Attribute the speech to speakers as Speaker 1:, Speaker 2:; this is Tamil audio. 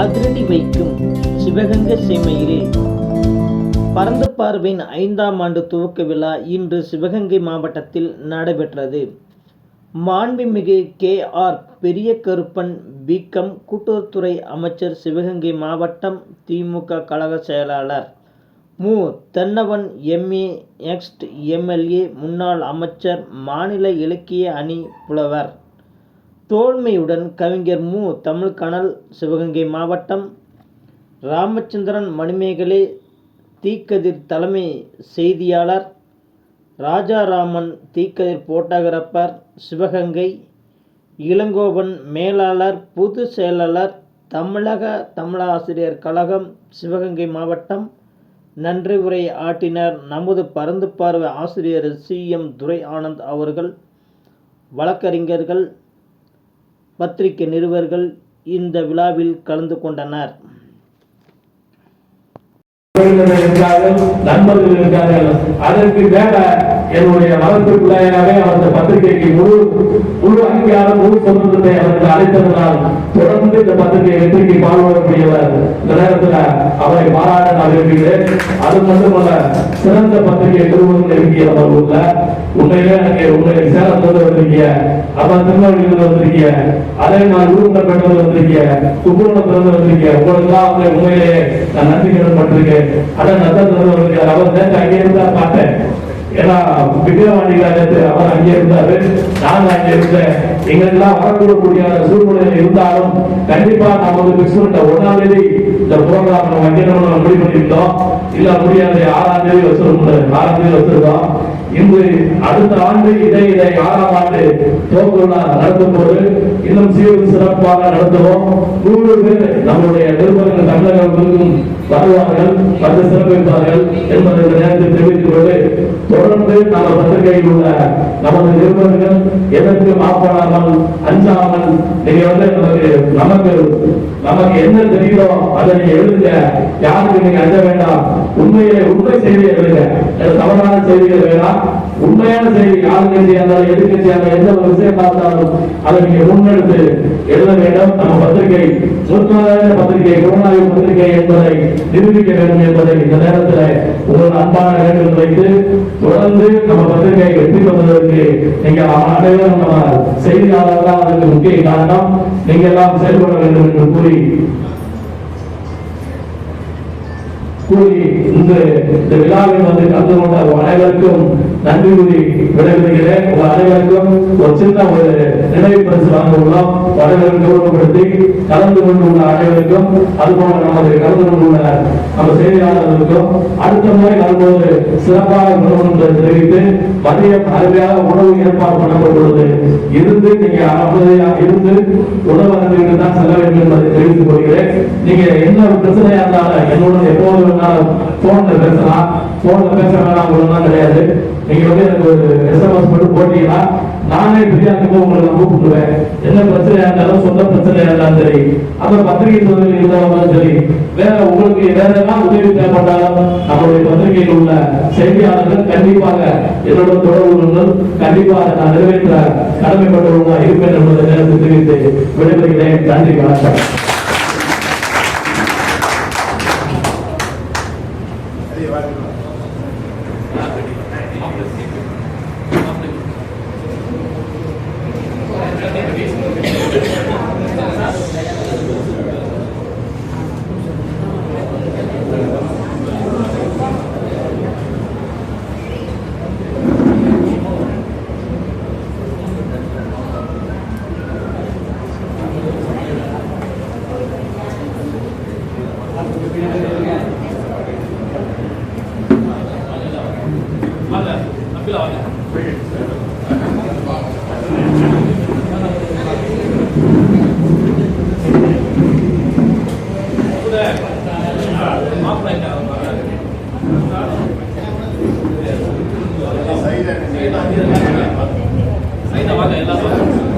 Speaker 1: அதிரடி வைக்கும் சிவகங்கை சீமையிலே பரந்து பார்வையின் 5ஆம் ஆண்டு துவக்க விழா இன்று சிவகங்கை மாவட்டத்தில் நடைபெற்றது. மாண்புமிகு கே.ஆர். பெரிய கருப்பன் பிகம் கூட்டுறவுத்துறை அமைச்சர், சிவகங்கை மாவட்டம் திமுக கழக செயலாளர் மு. தென்னவன் எம்.ஏ., எக்ஸ் எம்.எல்.ஏ., முன்னாள் அமைச்சர், மாநில இலக்கிய அணி புலவர் தோள்மையுடன் கவிஞர் மு. தமிழ்கனல், சிவகங்கை மாவட்டம் ராமச்சந்திரன் மணிமேகலை, தீக்கதிர் தலைமை செய்தியாளர், ராஜாராமன் தீக்கதிர் போட்டோகிராபர், சிவகங்கை இளங்கோவன் மேலாளர், பொதுச் செயலாளர், தமிழக தமிழாசிரியர் கழகம் சிவகங்கை மாவட்டம் நன்றி உரை ஆற்றினர். நமது பரந்து பார்வை ஆசிரியர் சி.எம். துரை ஆனந்த் அவர்கள், வழக்கறிஞர்கள், பத்திரிகை நிருபர்கள் இந்த விழாவில் கலந்து கொண்டனர்.
Speaker 2: நண்பர்கள் இருக்கார்கள். அதற்கு மேல என்னுடைய வளர்ப்புக்குள்ளாகவே அந்த பத்திரிகைக்கு முழு அங்கீகாரம், முழு சொந்தத்தை அவருக்கு அளித்ததனால் தொடர்ந்து இந்த பத்திரிகை வெற்றிக்கு பாடுபடக்கூடியவர். இந்த நேரத்தில் அவரை பாராட்ட நான் விரும்புகிறேன். அது மட்டுமல்ல, சிறந்த பத்திரிகை நிறுவனங்கள் இருக்கிற உண்மையிலே எனக்கு உண்மையை சேலம் தந்து வந்திருக்கிய, அப்புறம் திருநெல்வேலியில் வந்திருக்கிய, அதே மாதிரி உருவம் பெற்றது வந்திருக்கிய, கும்பகோணம் திறந்து வந்திருக்கிய உங்களுக்கெல்லாம் உண்மையிலேயே நான் நன்றி கடன் பட்டிருக்கேன். அதான் நத்தர் அவர் நேற்று அங்கே இருந்தா பார்த்தேன். ஏன்னா விக்ரவாண்டிக்கு அவர் அங்கே இருந்தாரு, நான் அங்கே இருந்தேன். எங்களுக்கெல்லாம் வரக்கூடக்கூடிய சூழ்நிலையில் இருந்தாலும் கண்டிப்பா நாம் வந்து பிக்ஸ்மெண்ட் 1ஆம் தேதி இந்த ப்ரோக்ராம் நம்ம வைக்கணும்னு முடிவு பண்ணியிருந்தோம். இல்ல முடியாது, 6ஆம் தேதி வச்சிருக்கோம். இன்று அடுத்த ஆண்டு இதை 6ஆம் ஆண்டு துவக்க விழா நடத்தும் போது இன்னும் சீரும் சிறப்பாக நடத்துவோம். 100 பேர் நம்முடைய நிறுவனங்கள் தமிழகங்களுக்கும் வருவார்கள், வந்து சிறப்பிப்பார்கள் என்பதை இந்த நேரத்தில் தெரிவித்துக் கொண்டு, தொடர்ந்து நம்ம பத்திரிகையில் உள்ள நமது நிறுவனங்கள் எதற்கு மாற்றாமல் அஞ்சாமல் நீங்க வந்து நமக்கு என்ன தெரியுதோ அதை நீங்க எழுதுங்க. யாருக்கு நீங்க அஞ்ச வேண்டாம். உண்மை செய்தியை எழுதுங்க. தவறான செய்திகள் வேண்டாம். உண்மையான செய்தி, ஆளுங்கட்சியா இருந்தாலும் எதிர்கட்சியா இருந்தாலும் எந்த ஒரு விஷயம் பார்த்தாலும் அதை நீங்க முன்னெடுத்து எழுத வேண்டும். நம்ம பத்திரிகை முற்கால பத்திரிகை, புலனாய்வு பத்திரிகை என்பதை நிரூபிக்க வேண்டும் என்பதை இந்த நேரத்தில் உங்கள் அன்பான வேண்டுகோள் வைத்து, தொடர்ந்து நம்ம பத்திரிகை வெற்றி பெறுவதற்கு நீங்க அனைவரும் நம்ம செய்தியாளர் தான் அதற்கு முக்கிய காரணம். நீங்க எல்லாம் செயல்பட வேண்டும் என்று கூறி இந்த விழாவில் வந்து கலந்து கொண்ட அனைவருக்கும் நன்றி கூறி விடைபெறுகிறேன். உங்கள் அனைவருக்கும் ஒரு சின்ன ஒரு நினைவு பரிசு வழங்க உள்ளோம். அனைவரும் கௌரவப்படுத்தி கலந்து கொண்டுள்ள அனைவருக்கும், அதுபோல நமது கலந்து கொண்டுள்ள நம்ம செய்தியாளர்களுக்கும் அடுத்த முறை வரும்போது சிறப்பாக என்று தெரிவித்து, மதியம் அருமையாக உணவு ஏற்பாடு பண்ணப்பட்டுள்ளது. இருந்து நீங்க அமைதியாக இருந்து உணவு அருந்திற்கு தான் செல்ல வேண்டும் என்பதை தெரிவித்துக் கொள்கிறேன். நீங்க என்ன பிரச்சனையா இருந்தாலும் என்னோட எப்போது போன்ல பேசலாம். போன்ல பேச வேணாம் ஒண்ணுதான் கிடையாது. நீங்க வந்து எனக்கு ஒரு SMS மட்டும் போட்டீங்கன்னா நானே பிரியாணிக்கு உங்களுக்கு நான் கூப்பிட்டுருவேன். என்ன பிரச்சனையா இருந்தாலும், சொந்த பிரச்சனையா இருந்தாலும் சரி, அப்புறம் பத்திரிகை தொழில் இருந்தாலும் சரி, வேற உங்களுக்கு வேற எல்லாம் உதவி தேவைப்பட்டாலும் நம்மளுடைய பத்திரிகையில் உள்ள செய்தியாளர்கள் கண்டிப்பாக என்னோட தொடர்புகள் கண்டிப்பாக நான் நிறைவேற்ற கடமைப்பட்டவர்களாக இருப்பேன் என்பதை நேரத்தில் தெரிவித்து விடைபெறுகிறேன். நன்றி, வணக்கம்.
Speaker 3: Saya dah